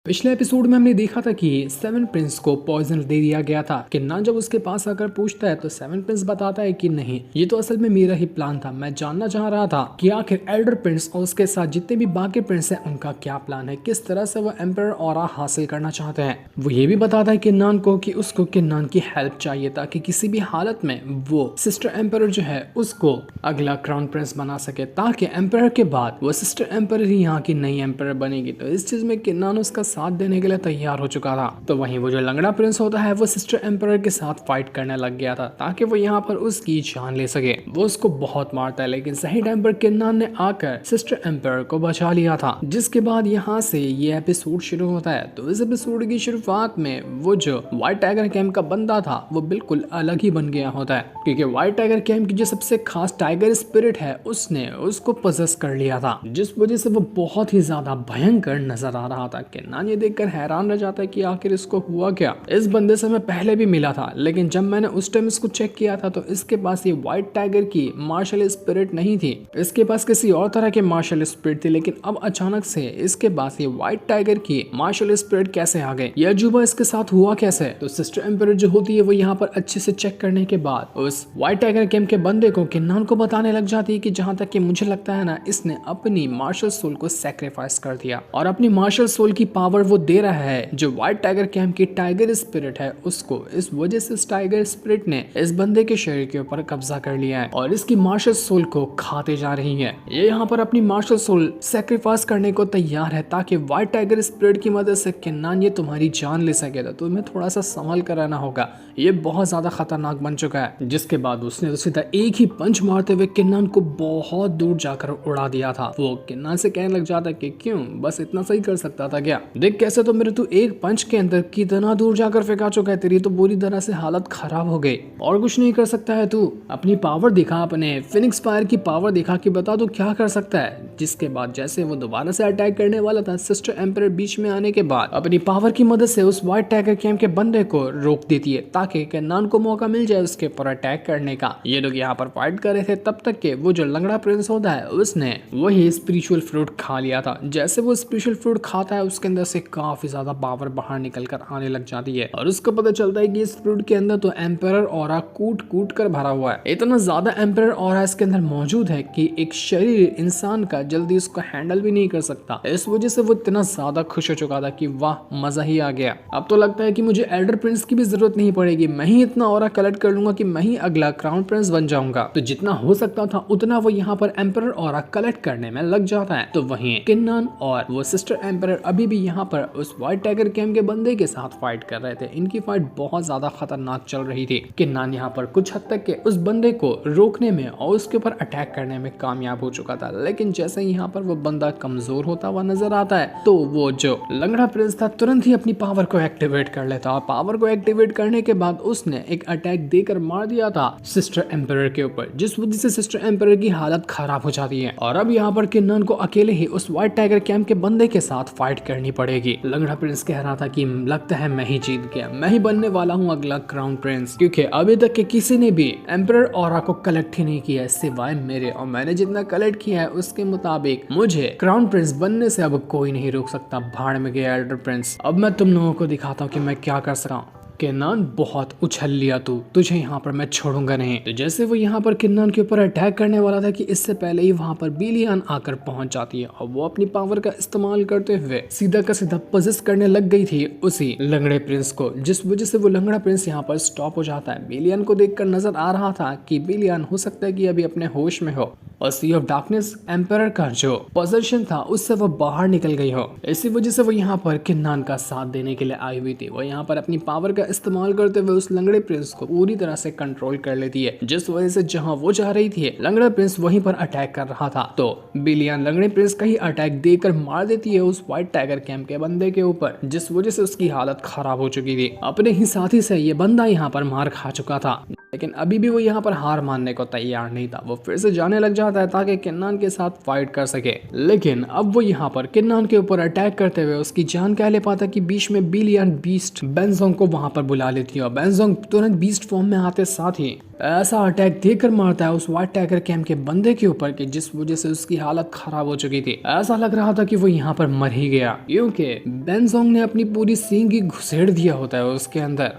पिछले एपिसोड में हमने देखा था कि सेवन प्रिंस को पॉइजन दे दिया गया था। किन्नान जब उसके पास आकर पूछता है तो सेवन प्रिंस बताता है कि नहीं, ये तो असल में मेरा ही प्लान था। मैं जानना चाह रहा था कि आखिर एल्डर प्रिंस और उसके साथ जितने भी बाकी प्रिंस हैं उनका क्या प्लान है, किस तरह से वो एम्पर ऑरा हासिल करना चाहते हैं। वो ये भी बताता है किन्नान को कि उसको किन्नान की हेल्प चाहिए ताकि किसी भी हालत में वो सिस्टर एम्पर जो है उसको अगला क्राउन प्रिंस बना सके, ताकि एम्पर के बाद वो सिस्टर एम्पर ही यहाँ की नई एम्पर बनेगी। तो इस चीज में किन्नान उसका साथ देने के लिए तैयार हो चुका था। तो वहीं वो जो लंगड़ा प्रिंस होता है वो सिस्टर एम्पर के साथ फाइट करने लग गया था ताकि वो यहाँ पर उसकी जान ले सके। वो उसको बहुत मारता है, लेकिन सही टाइम पर किन्नान ने आकर सिस्टर एम्पर को बचा लिया था। जिसके बाद यहाँ से ये एपिसोड शुरू होता है। तो इस एपिसोड की शुरुआत में वो जो व्हाइट टाइगर कैंप का बंदा था वो बिल्कुल अलग ही बन गया होता है, क्योंकि व्हाइट टाइगर कैंप की जो सबसे खास टाइगर स्पिरिट है उसने उसको पजेस कर लिया था, जिस वजह से वो बहुत ही ज्यादा भयंकर नजर आ रहा था। किन्नान ये देखकर हैरान रह जाता है कि आखिर इसको हुआ क्या। इस बंदे से मैं पहले भी मिला था, लेकिन जब मैंने उस टाइम इसको चेक किया था तो इसके पास ये व्हाइट टाइगर की मार्शल स्पिरिट नहीं थी, इसके पास किसी और तरह के मार्शल स्पिरिट थी। लेकिन अब अचानक से इसके पास ये व्हाइट टाइगर की मार्शल स्पिरिट कैसे आ गए, यह अजूबा इसके साथ हुआ कैसे। तो सिस्टर एम्पर जो होती है वो यहाँ पर अच्छे से चेक करने के बाद उस व्हाइट टाइगर कैंप के बंदे को किन्नान को बताने लग जाती है कि जहां तक कि मुझे लगता है ना, इसने अपनी मार्शल सोल को सैक्रिफाइस कर दिया और अपनी मार्शल सोल की पावर वो दे रहा है जो व्हाइट टाइगर कैंप की टाइगर स्पिरिट है उसको। इस वजह से इस टाइगर स्पिरिट ने इस बंदे के शरीर के ऊपर कब्जा कर लिया है और इसकी मार्शल सोल को खाते जा रही है। ये यहाँ पर अपनी मार्शल सोल सैक्रिफाइस करने को तैयार है ताकि व्हाइट टाइगर स्पिरिट की मदद से किन्नान ये तुम्हारी जान ले सके। तो तुम्हें थोड़ा सा संभल कर रहना होगा, ये बहुत ज्यादा खतरनाक बन चुका है। जिसके बाद उसने तो सीधा एक ही पंच मारते हुए किन्नान को बहुत दूर जाकर उड़ा दिया था। वो किन्नान से कहने लग जाता है कि क्यों, बस इतना सही कर सकता था क्या? देख कैसे तो मेरे तू एक पंच के अंदर कितना दूर जाकर फेंका चुका है, तेरी तो बुरी तरह से हालत खराब हो गई। और कुछ नहीं कर सकता है तू? अपनी पावर दिखा, अपने फिनिक्स फायर की पावर दिखा कि बता तू क्या कर सकता है। जिसके बाद जैसे वो दोबारा से अटैक करने वाला था, सिस्टर एम्पर बीच में आने के बाद अपनी पावर की मदद से उस व्हाइट टाइगर कैंप के बंदे को रोक देती है ताकि किन्नान को मौका मिल जाए उसके ऊपर अटैक करने का। ये लोग यहाँ पर फाइट कर रहे थे तब तक के वो जो लंगड़ा प्रिंस होता है उसने वही स्पिरिचुअल फ्रूट खा लिया था। जैसे वो स्पिरिचुअल फ्रूट खाता है उसके अंदर से काफी ज्यादा पावर बाहर निकल कर आने लग जाती है और उसको पता चलता है कि इस फ्रूट के अंदर तो एम्परर ऑरा कूट कूट कर भरा हुआ है। इतना ज्यादा एम्परर ऑरा इसके अंदर मौजूद है कि एक शरीर इंसान का जल्दी उसको हैंडल भी नहीं कर सकता। इस वजह से वो इतना ज्यादा खुश हो चुका था कि वाह, मजा ही आ गया। अब तो लगता है कि मुझे एल्डर प्रिंस की भी जरूरत नहीं पड़ेगी, मैं ही इतना ऑरा कलेक्ट कर लूंगा कि मैं ही अगला क्राउन प्रिंस बन जाऊंगा। तो जितना हो सकता था उतना वो यहाँ पर एम्परर ऑरा कलेक्ट करने में लग जाता है। तो वहीं किन्नान और वो सिस्टर एम्परर अभी भी यहाँ पर उस व्हाइट टाइगर कैंप के बंदे के साथ फाइट कर रहे थे। इनकी फाइट बहुत ज्यादा खतरनाक चल रही थी। किन्नान यहाँ पर कुछ हद तक के उस बंदे को रोकने में और उसके ऊपर अटैक करने में कामयाब हो चुका था, लेकिन जैसे ही यहाँ पर वो बंदा कमजोर होता हुआ नजर आता है तो वो जो लंगड़ा प्रिंस था तुरंत ही अपनी पावर को एक्टिवेट कर लेता और पावर को एक्टिवेट करने के बाद उसने एक अटैक देकर मार दिया था सिस्टर एम्परर के ऊपर, जिस वजह से सिस्टर एम्परर की हालत खराब हो जाती है। और अब यहाँ पर किन्नान को अकेले ही उस व्हाइट टाइगर कैंप के बंदे के साथ फाइट करनी पड़ेगी। लंगड़ा प्रिंस कह रहा था कि लगता है मैं ही जीत गया, मैं ही बनने वाला हूँ अगला क्राउन प्रिंस, क्योंकि अभी तक के किसी ने भी एम्परर ऑरा को कलेक्ट ही नहीं किया है सिवाय मेरे, और मैंने जितना कलेक्ट किया है उसके मुताबिक मुझे क्राउन प्रिंस बनने से अब कोई नहीं रोक सकता। भाड़ में गया एल्डर प्रिंस, अब मैं तुम लोगों को दिखाता हूँ कि मैं क्या कर सकता हूँ। किन्नान बहुत उछल लिया तू, तुझे यहाँ पर मैं छोड़ूंगा नहीं। तो जैसे वो यहाँ पर किन्नान के ऊपर अटैक करने वाला था कि इससे पहले ही वहाँ पर बिलियन आकर पहुंच जाती है और वो अपनी पावर का इस्तेमाल करते हुए सीधा का सीधा पजेस करने लग गई थी उसी लंगड़े प्रिंस को, जिस वजह से वो लंगड़ा प्रिंस यहाँ पर स्टॉप हो जाता है। बिलियन को देखकर नजर आ रहा था कि बिलियन हो सकता है कि अभी अपने होश में हो और सी ऑफ डार्कनेस एम्परर का जो पोजीशन था उससे वो बाहर निकल गई हो। इसी वजह से वो यहाँ पर किन्नान का साथ देने के लिए आई हुई थी। वो यहाँ पर अपनी पावर का इस्तेमाल करते हुए उस लंगड़े प्रिंस को पूरी तरह से कंट्रोल कर लेती है, जिस वजह से जहां वो जा रही थी लंगड़ा प्रिंस वहीं पर अटैक कर रहा था। तो बिलियन लंगड़े प्रिंस का ही अटैक देकर मार देती है उस व्हाइट टाइगर कैंप के बंदे के ऊपर, जिस वजह से उसकी हालत खराब हो चुकी थी। अपने ही साथी से ये बंदा यहाँ पर मार खा चुका था, लेकिन अभी भी वो यहाँ पर हार मानने को तैयार नहीं था। वो फिर से जाने लग जाता चाहता है ताकि किन्नान के साथ फाइट कर सके। लेकिन अब वो यहाँ पर किन्नान के ऊपर अटैक करते हुए उसकी जान क्या ले पाता कि बीच में बिलियन बीस्ट बेनजोंग को वहां पर बुला लेती है और बेनजोंग तुरंत बीस्ट फॉर्म में आते साथ ही ऐसा अटैक देकर मारता है उस व्हाइट टाइगर कैंप के बंदे के ऊपर कि जिस वजह से उसकी हालत खराब हो चुकी थी। ऐसा लग रहा था कि वो यहाँ पर मर ही गया, क्योंकि बेनजोंग ने अपनी पूरी सींग ही घुसेड़ दिया होता है उसके अंदर।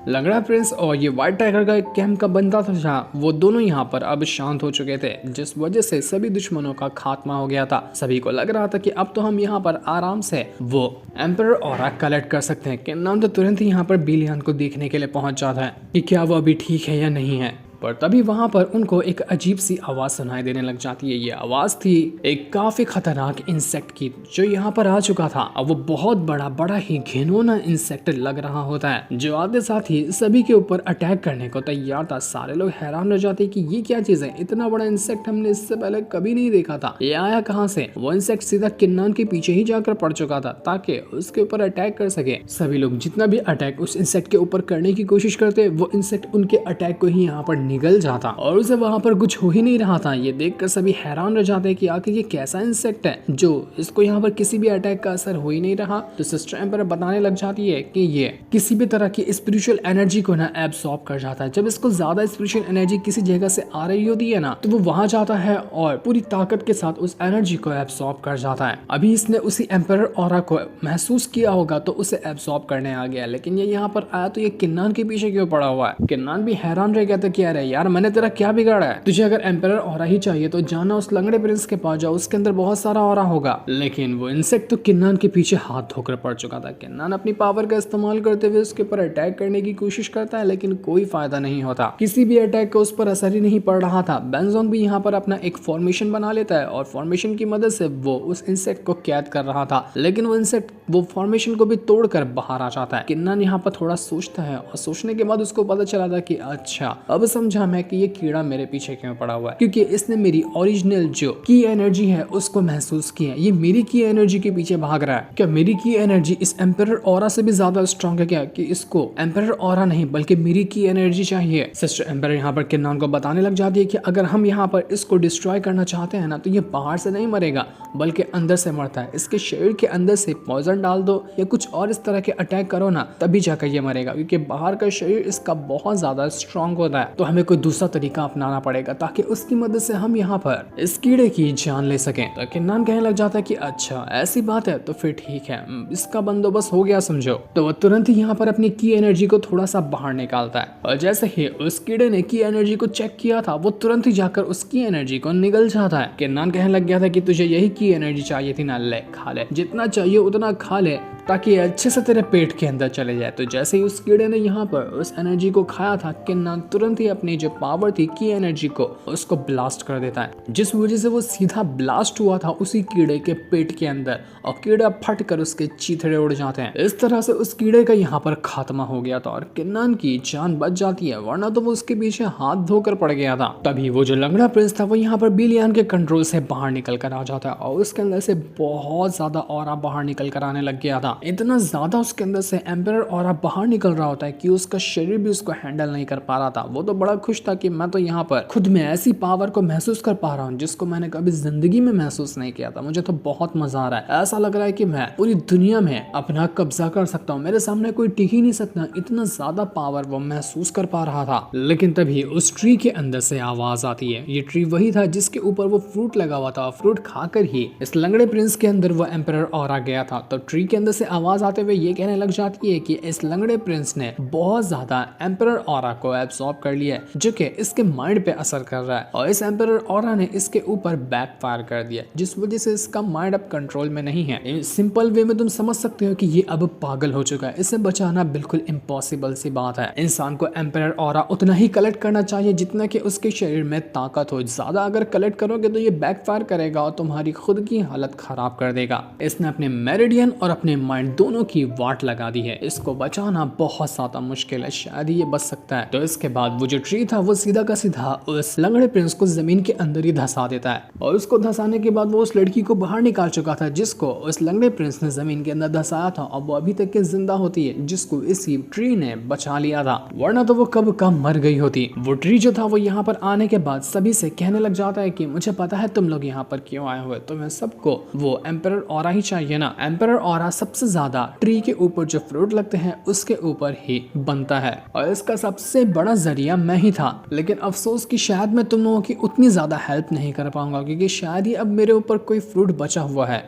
लंगड़ा प्रिंस और ये व्हाइट टाइगर का एक कैंप का बंदा था जहाँ वो दोनों यहाँ पर अब शांत हो चुके थे, जिस वजह से सभी दुश्मनों का खात्मा हो गया था। सभी को लग रहा था कि अब तो हम यहाँ पर आराम से वो एम्परर ऑरा कलेक्ट कर सकते हैं। किन्नान तो तुरंत ही यहाँ पर बिलियन को देखने के लिए पहुंच जाता है कि क्या वो अभी ठीक है या नहीं है। पर तभी वहां पर उनको एक अजीब सी आवाज सुनाई देने लग जाती है। ये आवाज थी एक काफी खतरनाक इंसेक्ट की जो यहाँ पर आ चुका था। अब वो बहुत बड़ा ही घिनौना इंसेक्ट लग रहा होता है जो आते साथ ही सभी के ऊपर अटैक करने को तैयार था। सारे लोग हैरान हो जाते कि ये क्या चीज है, इतना बड़ा इंसेक्ट हमने इससे पहले कभी नहीं देखा था, ये आया कहाँ से। वो इंसेक्ट सीधा किन्नान के पीछे ही जाकर पड़ चुका था ताकि उसके ऊपर अटैक कर सके। सभी लोग जितना भी अटैक उस इंसेक्ट के ऊपर करने की कोशिश करते वो इंसेक्ट उनके अटैक को ही यहाँ पर निगल जाता और उसे वहां पर कुछ हो ही नहीं रहा था। ये देखकर सभी हैरान रह जाते हैं कि आखिर ये कैसा इंसेक्ट है जो इसको यहाँ पर किसी भी अटैक का असर हो ही नहीं रहा। तो सिस्टर एम्पर बताने लग जाती है कि ये किसी भी तरह की स्पिरिचुअल एनर्जी को ना एब्सॉर्ब कर जाता है। जब इसको ज्यादा स्पिरिचुअल एनर्जी किसी जगह से आ रही होती है ना तो वो वहां जाता है और पूरी ताकत के साथ उस एनर्जी को एब्सॉर्ब कर जाता है। अभी इसने उसी एम्पर ऑरा को महसूस किया होगा तो उसे एब्सॉर्ब करने आ गया। लेकिन ये यहाँ पर आया तो ये किन्नान के पीछे क्यों पड़ा हुआ है। किन्नान भी हैरान रह गया था कि अरे यार मैंने तेरा क्या बिगाड़ा है, तुझे अगर एम्परर ऑरा ही चाहिए तो जाना उस लंगड़े प्रिंस के पास जाओ, उसके अंदर बहुत सारा ऑरा होगा। लेकिन वो इंसेक्ट तो किन्नान के पीछे हाथ धोकर पड़ चुका था। किन्नान अपनी पावर का इस्तेमाल करते हुए उसके ऊपर अटैक करने की कोशिश करता है लेकिन कोई फायदा नहीं होता, किसी भी अटैक का उस पर असर ही नहीं पड़ रहा था। बेनजोंग भी यहाँ पर अपना एक फॉर्मेशन बना लेता है और फॉर्मेशन की मदद से वो उस इंसेक्ट को कैद कर रहा था। लेकिन वो इंसेक्ट वो फॉर्मेशन को भी तोड़कर बाहर आ जाता है। किन्नान यहाँ पर थोड़ा सोचता है और सोचने के बाद उसको पता चला था कि अच्छा अब समझा मैं कि ये कीड़ा मेरे पीछे क्यों पड़ा हुआ है, क्योंकि इसने मेरी ओरिजिनल जो की एनर्जी है उसको महसूस किया। ये मेरी की एनर्जी के पीछे भाग रहा है। क्या मेरी की एनर्जी इस एम्परर ऑरा से भी ज्यादा स्ट्रॉन्ग है क्या कि इसको एम्परर ऑरा नहीं बल्कि मेरी की एनर्जी चाहिए। सिस्टर एम्परर यहाँ पर किन्नान को बताने लग जाती है कि अगर हम यहाँ पर इसको डिस्ट्रॉय करना चाहते हैं ना तो ये बाहर से नहीं मरेगा बल्कि अंदर से मरता है। इसके शरीर के अंदर से पॉइजन डाल दो या कुछ और इस तरह के अटैक करो ना तभी जाकर ये मरेगा, क्योंकि बाहर का शरीर इसका बहुत ज्यादा स्ट्रॉन्ग होता है। तो हमें कोई दूसरा तरीका अपनाना पड़ेगा ताकि उसकी मदद से हम यहाँ पर इस कीड़े की जान ले सकें। तो किन्नान कहने लग जाता है कि अच्छा ऐसी बात है तो फिर ठीक है, इसका बंदोबस्त हो गया समझो। तो वो तुरंत ही यहाँ पर अपनी की एनर्जी को थोड़ा सा बाहर निकालता है और जैसे ही उस कीड़े ने की एनर्जी को चेक किया था वो तुरंत ही जाकर उसकी एनर्जी को निगल जाता है। किन्नान कहने लग गया था कि तुझे यही की एनर्जी चाहिए थी ना, ले खा ले, जितना चाहिए उतना खा ले ताकि अच्छे से तेरे पेट के अंदर चले जाए। तो जैसे ही उस कीड़े ने यहाँ पर उस एनर्जी को खाया था किन्नान तुरंत ही अपनी जो पावर थी की एनर्जी को उसको ब्लास्ट कर देता है, जिस वजह से वो सीधा ब्लास्ट हुआ था उसी कीड़े के पेट के अंदर और कीड़ा फट कर उसके चीथड़े उड़ जाते हैं। इस तरह से उस कीड़े का यहाँ पर खात्मा हो गया था और किन्नान की जान बच जाती है, वरना तो वो उसके पीछे हाथ धोकर पड़ गया था। तभी वो जो लंगड़ा प्रिंस था वो यहाँ पर बिलियन के कंट्रोल से बाहर निकल कर आ जाता है और उसके अंदर से बहुत ज्यादा ऑरा बाहर निकल कर आने लग गया था। इतना ज्यादा उसके अंदर से एम्परर ऑरा बाहर निकल रहा होता है कि उसका शरीर भी उसको हैंडल नहीं कर पा रहा था। वो तो बड़ा खुश था कि मैं तो यहाँ पर खुद में ऐसी पावर को महसूस कर पा रहा हूँ जिसको मैंने कभी जिंदगी में महसूस नहीं किया था। मुझे तो बहुत मजा आ रहा है, ऐसा लग रहा है कि मैं पूरी दुनिया में अपना कब्जा कर सकता हूँ, मेरे सामने कोई टिक ही नहीं सकता। इतना ज्यादा पावर वो महसूस कर पा रहा था। लेकिन तभी उस ट्री के अंदर से आवाज आती है। ये ट्री वही था जिसके ऊपर वो फ्रूट लगा हुआ था। फ्रूट खाकर ही इस लंगड़े प्रिंस के अंदर वो एम्परर ऑरा गया था। तो ट्री के अंदर से आवाज आते हुए ये कहने लग जाती है कि इस लंगड़े प्रिंस ने बहुत ज्यादा एम्परर ऑरा को एब्सॉर्ब कर लिया है जो कि इसके माइंड पे असर कर रहा है और इस एम्परर ऑरा ने इसके ऊपर बैकफायर कर दिया जिस वजह से इसका माइंड अब कंट्रोल में नहीं है। सिंपल वे में तुम समझ सकते हो कि ये अब पागल हो चुका है, इसे बचाना बिल्कुल इम्पॉसिबल सी बात है। इंसान को एम्परर ऑरा उतना ही कलेक्ट करना चाहिए जितना कि उसके शरीर में ताकत हो। ज्यादा अगर कलेक्ट करोगे तो ये बैकफायर करेगा और तुम्हारी खुद की हालत खराब कर देगा। इसने अपने मेरिडियन और अपने माइंड दोनों की वाट लगा दी है। इसको बचाना बहुत ज्यादा मुश्किल है, शायद ही ये बच सकता है। तो इसके बाद वो जो ट्री ट्री था वो सीधा का सीधा उस लंगड़े प्रिंस को जमीन के अंदर ही धंसा देता है और उसको धंसाने के बाद वो उस लड़की को बाहर निकाल चुका था जिसको उस लंगड़े प्रिंस ने जमीन के अंदर धंसाया था और वो अभी तक के जिंदा होती है, जिसको इसी ट्री ने बचा लिया था, वरना तो वो कब कब मर गई होती। वो ट्री जो था वो यहाँ पर आने के बाद सभी से कहने लग जाता है कि मुझे पता है तुम लोग यहाँ पर क्यों आए हुए, तुम्हें सबको वो एम्परर ऑरा ही चाहिए ना। एम्परर ऑरा सबसे ज्यादा ट्री के ऊपर जो फ्रूट लगते हैं उसके ऊपर ही बनता है और इसका सबसे बड़ा जरिया मैं ही था। लेकिन अफसोस कि शायद मैं तुम लोगों की उतनी ज्यादा हेल्प नहीं कर पाऊंगा क्योंकि शायद ही अब मेरे ऊपर कोई फ्रूट बचा हुआ है।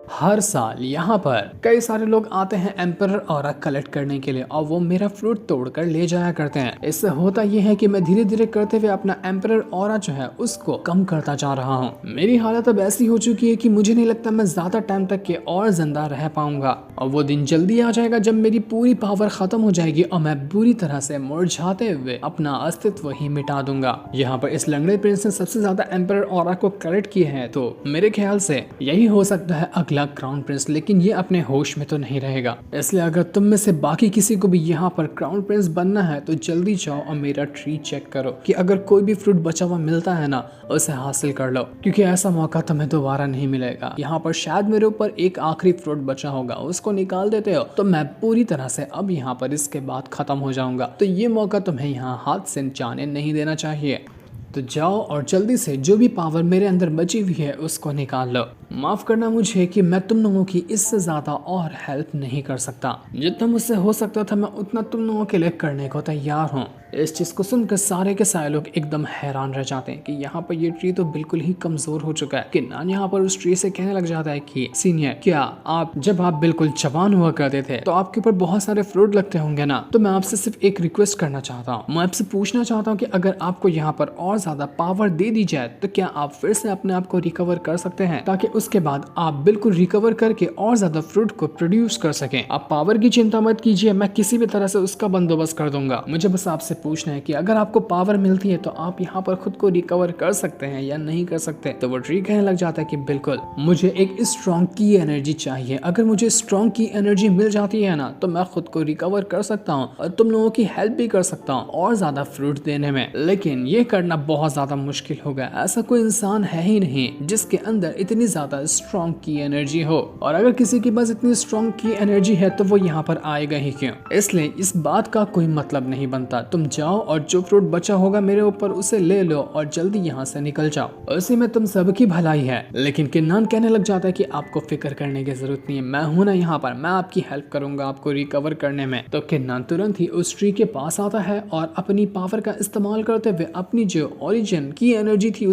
हर साल यहाँ पर कई सारे लोग आते हैं एम्परर ऑरा कलेक्ट करने के लिए और वो मेरा फ्रूट तोड़कर ले जाया करते हैं। इससे होता ये है कि मैं धीरे धीरे करते हुए अपना एम्परर ऑरा जो है उसको कम करता जा रहा हूँ। मेरी हालत अब ऐसी हो चुकी है कि मुझे नहीं लगता मैं ज्यादा टाइम तक के और जिंदा रह पाऊंगा और वो दिन जल्दी आ जाएगा जब मेरी पूरी पावर खत्म हो जाएगी और मैं बुरी तरह से मुरझाते हुए अपना अस्तित्व ही मिटा दूंगा। यहाँ पर इस लंगड़े प्रिंस ने सबसे ज्यादा एम्परर ऑरा को कलेक्ट किया है, तो मेरे ख्याल से यही हो सकता है अगला क्राउन प्रिंस, लेकिन ये अपने होश में तो नहीं रहेगा। इसलिए अगर तुम में से बाकी किसी को भी यहाँ पर क्राउन प्रिंस बनना है तो जल्दी जाओ और मेरा ट्री चेक करो कि अगर कोई भी फ्रूट बचा हुआ मिलता है ना उसे हासिल कर लो, क्योंकि ऐसा मौका तुम्हें दोबारा नहीं मिलेगा। यहाँ पर शायद मेरे ऊपर एक आखिरी फ्रूट बचा होगा, उसको निकाल देते हो तो मैं पूरी तरह से अब यहाँ पर इसके बाद खत्म हो जाऊंगा। तो ये मौका तुम्हें यहाँ हाथ से जाने नहीं देना चाहिए। तो जाओ और जल्दी से जो भी पावर मेरे अंदर बची हुई है उसको निकाल लो। माफ करना मुझे कि मैं तुम लोगों की इससे ज्यादा और हेल्प नहीं कर सकता। जितना मुझसे हो सकता था मैं उतना तुम लोगों के लिए करने को तैयार हूँ। इस चीज को सुनकर सारे के सारे लोग एकदम हैरान रह जाते हैं कि यहाँ पर ये ट्री तो बिल्कुल ही कमजोर हो चुका है। किन्नान यहाँ पर उस ट्री से कहने लग जाता है कि सीनियर, क्या जब आप बिल्कुल जवान हुआ करते थे तो आपके ऊपर बहुत सारे फ्रूट लगते होंगे ना, तो मैं आपसे सिर्फ एक रिक्वेस्ट करना चाहता हूँ। मैं आपसे पूछना चाहता हूँ कि अगर आपको यहाँ पर और ज्यादा पावर दे दी जाए तो क्या आप फिर से अपने आप को रिकवर कर सकते हैं, ताकि उसके बाद आप बिल्कुल रिकवर करके और ज्यादा फ्रूट को प्रोड्यूस कर सकें। आप पावर की चिंता मत कीजिए, मैं किसी भी तरह से उसका बंदोबस्त कर दूंगा। मुझे बस आपसे पूछना है कि अगर आपको पावर मिलती है तो आप यहाँ पर खुद को रिकवर कर सकते हैं या नहीं कर सकते। तो वो ट्री कहने लग जाता है कि बिल्कुल, मुझे एक स्ट्रॉन्ग की एनर्जी चाहिए। अगर मुझे स्ट्रॉन्ग की एनर्जी मिल जाती है ना तो मैं खुद को रिकवर कर सकता हूँ और तुम लोगों की हेल्प भी कर सकता हूँ और ज्यादा फ्रूट देने में। लेकिन ये करना बहुत ज्यादा मुश्किल होगा। ऐसा कोई इंसान है ही नहीं जिसके अंदर इतनी ज्यादा स्ट्रॉन्ग की एनर्जी हो, और अगर किसी के पास इतनी स्ट्रॉन्ग की एनर्जी है तो वो यहाँ पर आएगा ही क्यों। इसलिए इस बात का कोई मतलब नहीं बनता। तुम जाओ और जो फ्रूट बचा होगा मेरे ऊपर उसे ले लो और जल्दी यहाँ से निकल जाओ, उसी में तुम सबकी भलाई है। लेकिन किन्नान कहने लग जाता है कि आपको फिक्र करने की जरूरत नहीं है, मैं हूं ना यहाँ पर, मैं आपकी हेल्प करूंगा आपको रिकवर करने में। तो किन्नान तुरंत ही उस ट्री के पास आता है और अपनी पावर का इस्तेमाल करते हुए अपनी जो ओरिजिन की एनर्जी थी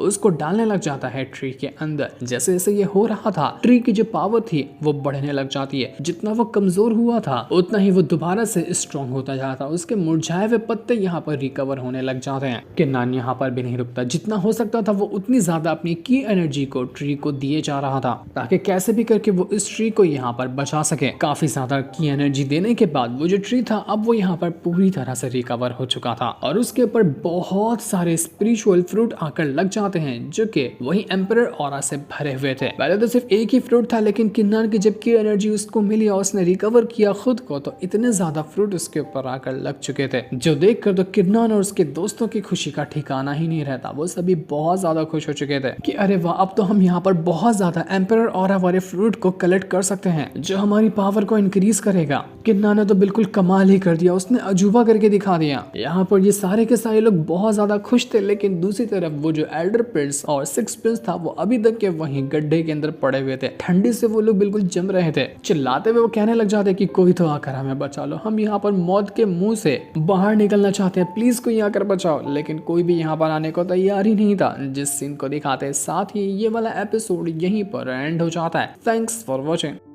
उसको डालने लग जाता है ट्री के अंदर। जैसे जैसे ये हो रहा था ट्री की जो पावर थी वो बढ़ने लग जाती है। जितना वो कमजोर हुआ था उतना ही वो दोबारा से स्ट्रॉन्ग होता जाता। उसके मुरझाए हुए पत्ते यहाँ पर रिकवर होने लग जाते हैं। किन्नान यहाँ पर भी नहीं रुकता, जितना हो सकता था वो उतनी ज्यादा अपनी की एनर्जी को ट्री को दिए जा रहा था ताकि कैसे भी करके वो इस ट्री को यहाँ पर बचा सके। काफी ज्यादा की एनर्जी देने के बाद वो जो ट्री था अब वो यहाँ पर पूरी तरह से रिकवर हो चुका था और उसके ऊपर बहुत सारे स्पिरिचुअल फ्रूट आकर लग जाते हैं जो कि वही एम्परर ऑरा से भरे हुए थे। पहले तो सिर्फ एक ही फ्रूट था, लेकिन किन्नान की जब की एनर्जी उसको मिली और उसने रिकवर किया खुद को तो इतने ज्यादा फ्रूट उसके ऊपर आकर लग चुके थे जो देखकर तो किन्नान और उसके दोस्तों की खुशी का ठिकाना ही नहीं रहता। वो सभी बहुत ज्यादा खुश हो चुके थे कि अरे वाह, अब तो हम यहाँ पर बहुत ज्यादा एम्परर ऑरा वाले फ्रूट को कलेक्ट कर सकते हैं जो हमारी पावर को इंक्रीज करेगा। किन्नान ने तो बिल्कुल कमाल ही कर दिया, उसने अजूबा करके दिखा दिया। यहाँ पर ये सारे के सारे लोग बहुत ज्यादा खुश थे, लेकिन दूसरी तरफ वो जो एल्डर प्रिंस और सिक्स प्रिंस था वो अभी तक के वहीं गड्ढे के अंदर पड़े हुए थे। ठंडी से वो लोग बिल्कुल जम रहे थे। चिल्लाते हुए वो कहने लग जाते कि कोई तो आकर हमें बचा लो, हम यहाँ पर मौत के मुंह से बाहर निकलना चाहते हैं, प्लीज कोई आकर बचाओ। लेकिन कोई भी यहाँ पर आने को तैयार ही नहीं था। जिस सीन को दिखाते साथ ही ये वाला एपिसोड यहीं पर एंड हो जाता है। Thanks for watching.